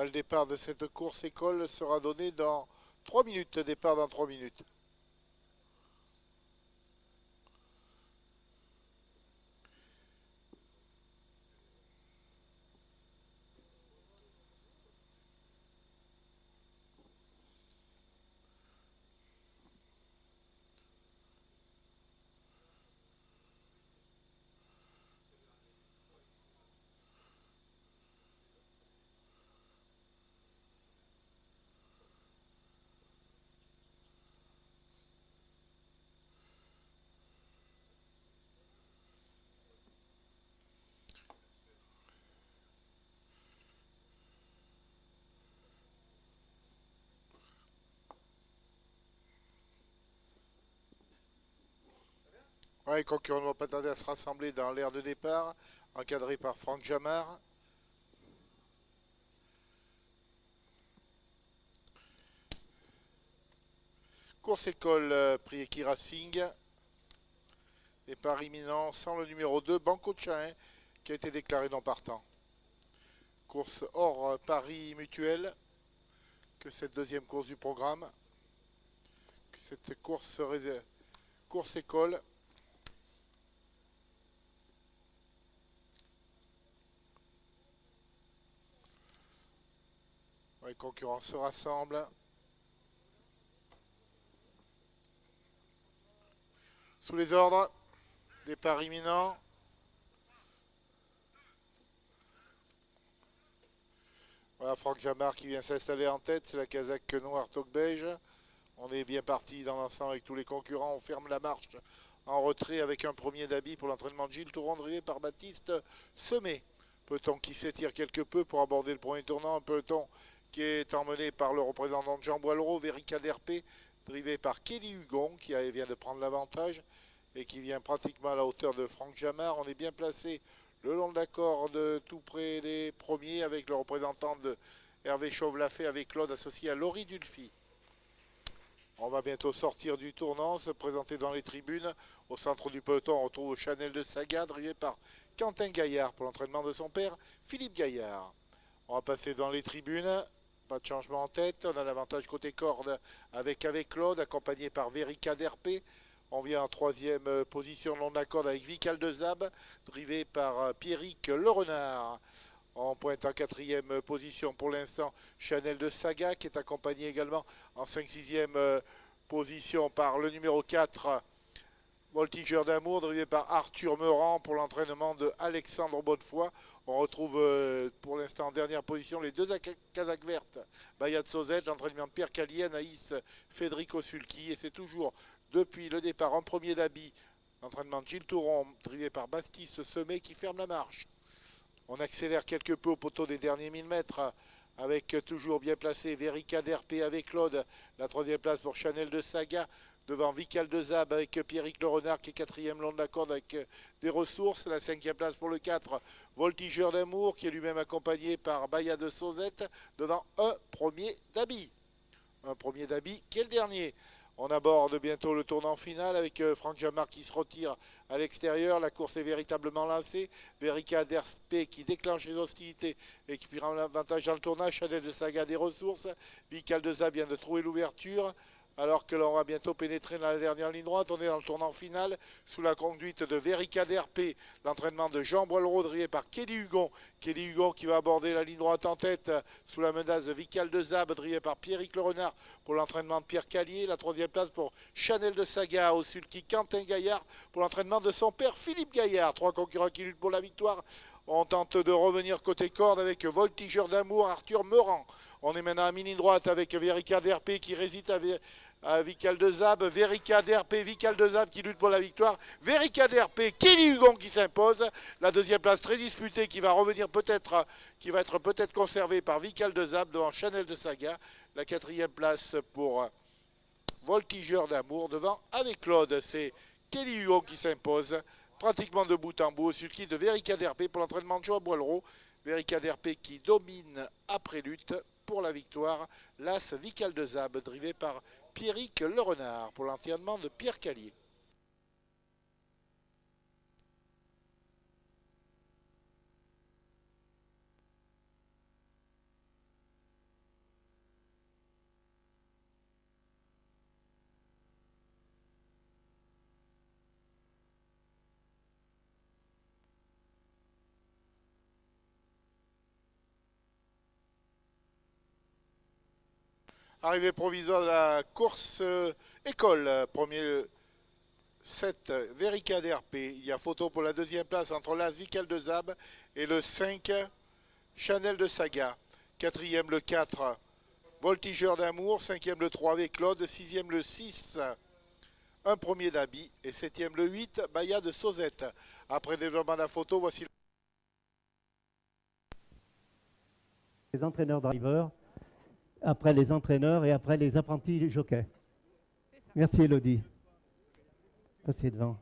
Le départ de cette course école sera donné dans 3 minutes. Départ dans 3 minutes. Ouais, les concurrents ne vont pas tarder à se rassembler dans l'aire de départ, encadré par Franck Jamard. Course école, prix Eki Racing. Départ imminent sans le numéro 2, Banco de Chahin, qui a été déclaré non partant. Course hors Paris Mutuel, que cette deuxième course du programme. Cette course école. Les concurrents se rassemblent. Sous les ordres, départ imminent. Voilà Franck Jamard qui vient s'installer en tête, c'est la casaque noire tauque beige. On est bien parti dans l'ensemble avec tous les concurrents, on ferme la marche en retrait avec un premier d'habit pour l'entraînement de Gilles Touron drivé par Baptiste Semé. Peloton qui s'étire quelque peu pour aborder le premier tournant, un peloton qui est emmené par le représentant de Jean Boileau, Verica d'RP, drivé par Kelly Hugon qui vient de prendre l'avantage et qui vient pratiquement à la hauteur de Franck Jamard. On est bien placé le long de la corde, tout près des premiers, avec le représentant de Hervé Chauve-Lafay, avec Claude associé à Laurie Dulphy. On va bientôt sortir du tournant, se présenter dans les tribunes. Au centre du peloton, on retrouve Chanel de Saga, drivé par Quentin Gaillard pour l'entraînement de son père, Philippe Gaillard. On va passer dans les tribunes. Pas de changement en tête. On a l'avantage côté corde avec Claude, accompagné par Verica d'RP. On vient en troisième position long de la corde avec Vical de Zab, drivé par Pierrick Le Renard. On pointe en quatrième position pour l'instant Chanel de Saga, qui est accompagné également en 5-6e position par le numéro 4, Voltigeur d'amour, drivé par Arthur Meurant pour l'entraînement de Alexandre Bonnefoy. On retrouve pour l'instant en dernière position les deux casaques vertes, Bayat Sozette, l'entraînement de Pierre Callier, Anaïs Federico Sulki. Et c'est toujours depuis le départ en premier d'habit, l'entraînement de Gilles Touron, drivé par Baptiste Semé, qui ferme la marche. On accélère quelque peu au poteau des derniers 1000 mètres avec toujours bien placé Verica d'RP avec Claude. La troisième place pour Chanel de Saga devant Vical de Zab avec Pierrick Le Renard qui est quatrième long de la corde avec des ressources. La cinquième place pour le 4, Voltigeur d'amour qui est lui-même accompagné par Baya de Sauzette devant un premier d'habit. Un premier d'habit qui est le dernier. On aborde bientôt le tournant final avec Franck Jamard qui se retire à l'extérieur. La course est véritablement lancée. Verica d'RP qui déclenche les hostilités et qui prend l'avantage dans le tournage. Chanel de Saga des ressources. Vical de Zab vient de trouver l'ouverture. Alors que l'on va bientôt pénétrer dans la dernière ligne droite, on est dans le tournant final sous la conduite de Verica d'RP, l'entraînement de Jean Boileau drivé par Kelly Hugon. Kelly Hugon qui va aborder la ligne droite en tête sous la menace de Vical de Zab, drivé par Pierrick Le Renard pour l'entraînement de Pierre Callier. La troisième place pour Chanel de Saga, au sulky Quentin Gaillard pour l'entraînement de son père Philippe Gaillard. Trois concurrents qui luttent pour la victoire. On tente de revenir côté corde avec Voltigeur d'amour, Arthur Meurant. On est maintenant à mi-ligne droite avec Verica d'RP qui résiste à Vical de Zab, Verica d'RP, Vical de Zab qui lutte pour la victoire, Verica d'RP, Kelly Hugon qui s'impose, la deuxième place très disputée qui va revenir peut-être, qui va être peut-être conservée par Vical de Zab devant Chanel de Saga, la quatrième place pour Voltigeur d'amour devant avec Claude, c'est Kelly Hugon qui s'impose, pratiquement de bout en bout, celui de Verica d'RP pour l'entraînement de Joao Boileau, Verica d'RP qui domine après lutte pour la victoire, l'As Vical de Zab drivé par Pierrick Le Renard pour l'entraînement de Pierre Callier. Arrivée provisoire de la course école. Premier 7, Verica DRP. Il y a photo pour la deuxième place entre l'As Vical de Zab et le 5, Chanel de Saga. Quatrième le 4, Voltigeur d'Amour. Cinquième le 3, avec Claude. Sixième le 6, un premier d'Abi. Et septième le 8, Baya de Sauzette. Après le développement de la photo, voici les entraîneurs drivers, après les entraîneurs et après les apprentis jockeys. Merci Elodie. Passez devant.